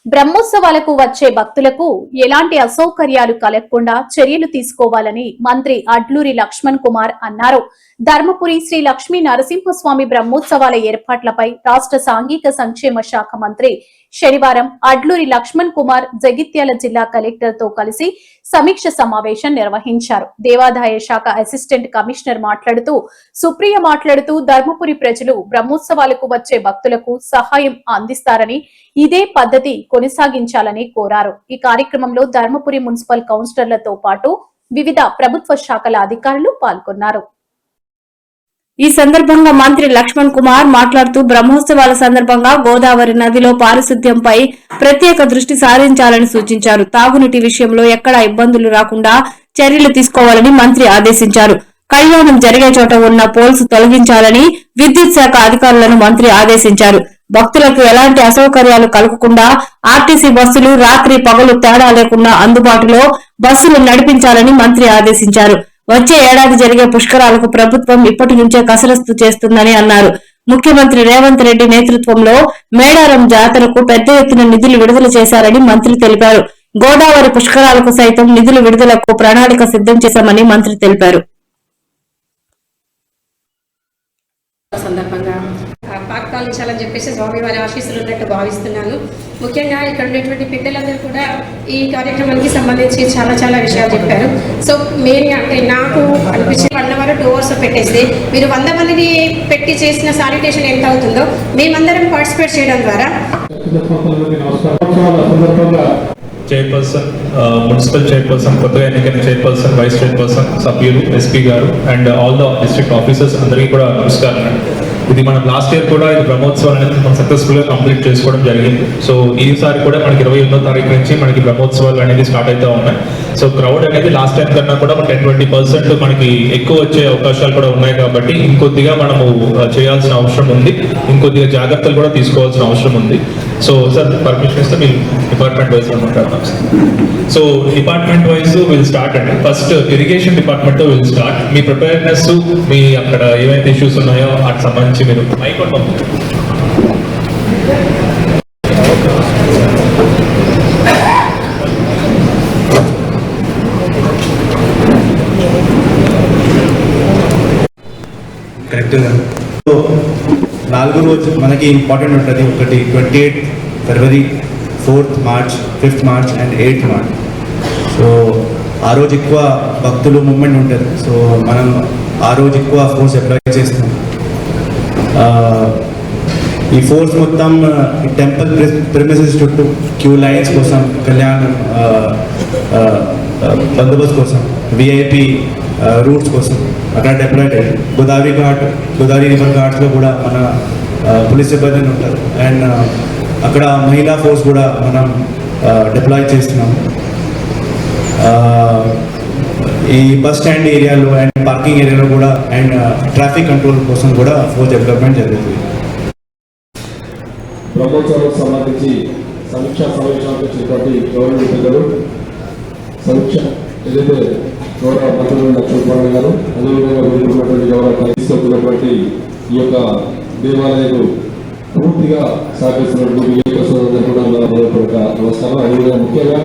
బ్రహ్మోత్సవాలకు వచ్చే భక్తులకు ఎలాంటి అసౌకర్యాలు కలగకుండా చర్యలు తీసుకోవాలని మంత్రి అడ్లూరి లక్ష్మణ్ కుమార్ అన్నారు. ధర్మపురి శ్రీ లక్ష్మీ నరసింహస్వామి బ్రహ్మోత్సవాల ఏర్పాట్లపై రాష్ట్ర సాంఘిక సంక్షేమ శాఖ మంత్రి శనివారం అడ్లూరి లక్ష్మణ్ కుమార్ జగిత్యాల జిల్లా కలెక్టర్ తో కలిసి సమీక్ష సమావేశం నిర్వహించారు. దేవాదాయ శాఖ అసిస్టెంట్ కమిషనర్ మాట్లాడుతూ ధర్మపురి ప్రజలు బ్రహ్మోత్సవాలకు వచ్చే భక్తులకు సహాయం అందిస్తారని, ఇదే పద్ధతి కొనసాగించాలని కోరారు. ఈ కార్యక్రమంలో ధర్మపురి మున్సిపల్ కౌన్సిలర్లతో పాటు వివిధ ప్రభుత్వ శాఖల అధికారులు పాల్గొన్నారు. ఈ సందర్భంగా మంత్రి లక్ష్మణ్ కుమార్ మాట్లాడుతూ బ్రహ్మోత్సవాల సందర్భంగా గోదావరి నదిలో పారిశుద్ధ్యంపై ప్రత్యేక దృష్టి సారించాలని సూచించారు. తాగునీటి విషయంలో ఎక్కడా ఇబ్బందులు రాకుండా చర్యలు తీసుకోవాలని మంత్రి ఆదేశించారు. కళ్యాణం జరిగే చోట ఉన్న పోల్స్ తొలగించాలని విద్యుత్ శాఖ అధికారులను మంత్రి ఆదేశించారు. భక్తులకు ఎలాంటి అసౌకర్యాలు కలగకుండా ఆర్టీసీ బస్సులు రాత్రి పగలు తేడా లేకుండా అందుబాటులో బస్సులు నడిపించాలని మంత్రి ఆదేశించారు. వచ్చే ఏడాది జరిగే పుష్కరాలకు ప్రభుత్వం ఇప్పటి నుంచే కసరత్తు చేస్తుందని అన్నారు. ముఖ్యమంత్రి రేవంత్ రెడ్డి నేతృత్వంలో మేడారం జాతరకు పెద్ద ఎత్తున నిధులు విడుదల చేశారని మంత్రి తెలిపారు. గోదావరి పుష్కరాలకు సైతం నిధుల విడుదలకు ప్రణాళిక సిద్ధం చేశామని మంత్రి తెలిపారు. సందర్భంగా పాల్గొనాలని చెప్పేసి స్వామివారి ఆశీస్సులు ఉన్నట్టు భావిస్తున్నాను. ముఖ్యంగా ఇక్కడ ఉన్నటువంటి పెద్దలందరూ కూడా ఈ కార్యక్రమానికి సంబంధించి చాలా విషయాలు చెప్పారు. సో మెయిన్గా అంటే నాకు అనిపించి 1 hour 2 hours పెట్టేస్తే మీరు 100 మందిని పెట్టి చేసిన శానిటేషన్ ఎంత అవుతుందో మేమందరం పార్టిసిపేట్ చేయడం ద్వారా చైర్పర్సన్, మున్సిపల్ చైర్పర్సన్, కొత్తగా ఎన్నికైన చైర్పర్సన్, వైస్ చైర్పర్సన్, సభ్యులు, ఎస్పీ గారు and all the district officers అందరికీ కూడా నమస్కారం. ఇది మనం లాస్ట్ ఇయర్ కూడా ఇది బ్రహ్మోత్సవాలు అనేది మనం సక్సెస్ఫుల్గా కంప్లీట్ చేసుకోవడం జరిగింది. సో ఈసారి కూడా మనకి 28వ తారీఖు నుంచి మనకి బ్రహ్మోత్సవాలు అనేది స్టార్ట్ అవుతూ ఉన్నాయి. సో క్రౌడ్ అనేది లాస్ట్ టైం కన్నా కూడా 10-20% మనకి ఎక్కువ వచ్చే అవకాశాలు కూడా ఉన్నాయి. కాబట్టి ఇంకొద్దిగా మనము చేయాల్సిన అవసరం ఉంది, ఇంకొద్దిగా జాగ్రత్తలు కూడా తీసుకోవాల్సిన అవసరం ఉంది. సో సార్ పర్మిషన్ ఇస్తే మీరు డిపార్ట్మెంట్ వైజ్ మాట్లాడతాం. So department wise will start అండి. ఫస్ట్ ఇరిగేషన్ డిపార్ట్మెంట్ తో విల్ స్టార్ట్. మీ ప్రిపేర్నెస్, మీ అక్కడ ఏవైతే ఇష్యూస్ ఉన్నాయో వాటికి సంబంధించి మీరు మైక్ కరెక్ట్గా 4 రోజు మనకి ఇంపార్టెంట్ ఉంటుంది. ఒకటి 28 ఫిబ్రవరి, 4th March, 5th March and 8th March. So ఆ రోజు ఎక్కువ భక్తులు మూమెంట్ ఉంటుంది. సో మనం ఆ రోజు ఎక్కువ ఫోర్స్ అప్లై చేస్తాం. ఈ ఫోర్స్ మొత్తం టెంపుల్ ప్రిమిసెస్ చుట్టూ క్యూ లైన్స్ కోసం, కళ్యాణం బందోబస్తు కోసం, విఐపి రూట్స్ కోసం అక్కడ డిప్లాయ్ అయ్యారు. గోదావరి రివర్ ఘాట్స్లో కూడా మన పోలీస్ సిబ్బంది ఉంటారు. అండ్ అక్కడ మహిళా ఫోర్స్ కూడా మనం డిప్లాయ్ చేస్తున్నాం. ఈ బస్ స్టాండ్ ఏరియాలో అండ్ పార్కింగ్ ఏరియాలో కూడా అండ్ ట్రాఫిక్ కంట్రోల్ కోసం కూడా ఫోర్స్ డెవలప్మెంట్ జరుగుతుంది. బ్రహ్మోత్సవాలకు సంబంధించి సమీక్షా సమావేశాలకు వచ్చినటువంటి గవర్నమెంట్ పెద్దలు సమీక్ష ఏదైతే గౌరవ మంత్రులు లక్ష్మణ్ కుమార్ గారు, అదేవిధంగా ఉన్నటువంటి గౌరవ తీసుకొచ్చినటువంటి ఈ యొక్క దేవాలయాలు పూర్తిగా సహకరిస్తున్నటువంటి కూడా నమస్కారం. అదేవిధంగా ముఖ్యంగా